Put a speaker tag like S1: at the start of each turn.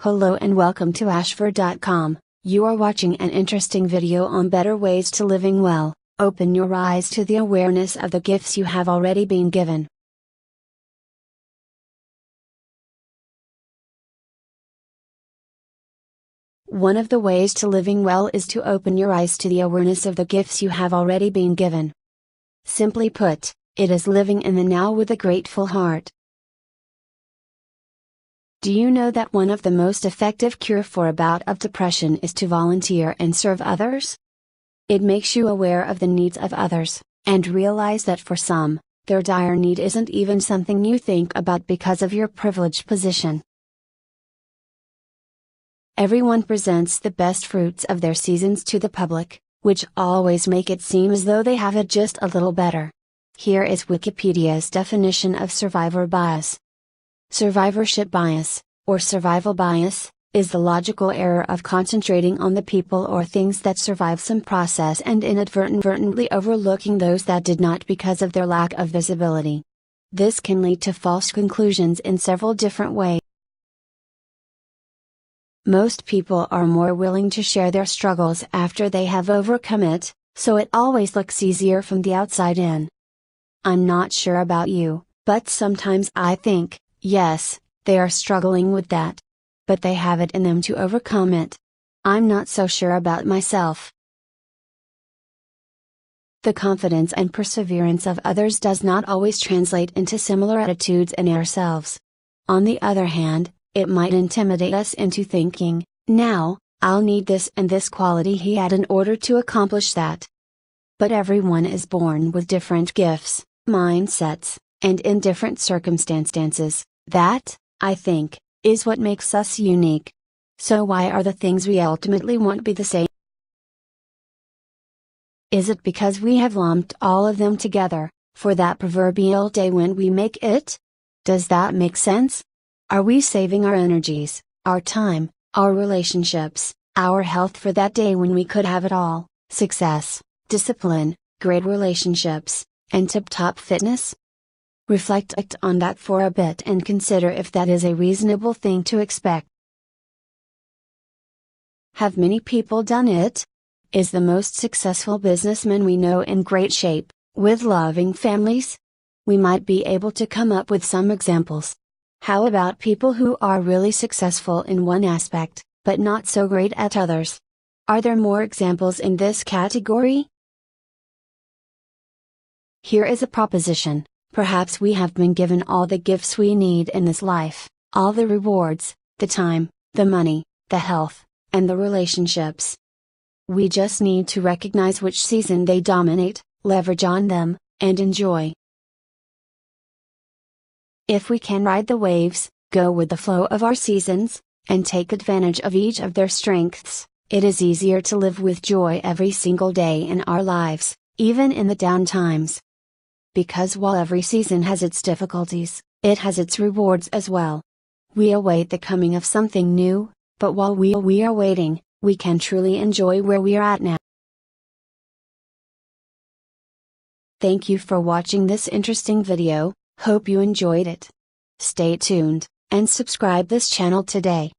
S1: Hello and welcome to ashford.com. You are watching an interesting video on better ways to living well. Open your eyes to the awareness of the gifts you have already been given. One of the ways to living well is to open your eyes to the awareness of the gifts you have already been given. Simply put, it is living in the now with a grateful heart. Do you know that one of the most effective cure for a bout of depression is to volunteer and serve others? It makes you aware of the needs of others, and realize that for some, their dire need isn't even something you think about because of your privileged position. Everyone presents the best fruits of their seasons to the public, which always make it seem as though they have it just a little better. Here is Wikipedia's definition of survivor bias. Survivorship bias, or survival bias, is the logical error of concentrating on the people or things that survived some process and inadvertently overlooking those that did not because of their lack of visibility. This can lead to false conclusions in several different ways. Most people are more willing to share their struggles after they have overcome it, so it always looks easier from the outside in. I'm not sure about you, but sometimes I think, yes, they are struggling with that. But they have it in them to overcome it. I'm not so sure about myself. The confidence and perseverance of others does not always translate into similar attitudes in ourselves. On the other hand, it might intimidate us into thinking, now, I'll need this and this quality he had in order to accomplish that. But everyone is born with different gifts, mindsets, and in different circumstances. That, I think, is what makes us unique. So why are the things we ultimately want be the same? Is it because we have lumped all of them together, for that proverbial day when we make it? Does that make sense? Are we saving our energies, our time, our relationships, our health for that day when we could have it all: success, discipline, great relationships, and tip-top fitness? Reflect on that for a bit and consider if that is a reasonable thing to expect. Have many people done it? Is the most successful businessman we know in great shape, with loving families? We might be able to come up with some examples. How about people who are really successful in one aspect, but not so great at others? Are there more examples in this category? Here is a proposition. Perhaps we have been given all the gifts we need in this life, all the rewards, the time, the money, the health, and the relationships. We just need to recognize which season they dominate, leverage on them, and enjoy. If we can ride the waves, go with the flow of our seasons, and take advantage of each of their strengths, it is easier to live with joy every single day in our lives, even in the down times. Because while every season has its difficulties, it has its rewards as well. We await the coming of something new, but while we are waiting, we can truly enjoy where we are at now. Thank you for watching this interesting video, hope you enjoyed it. Stay tuned, and subscribe this channel today.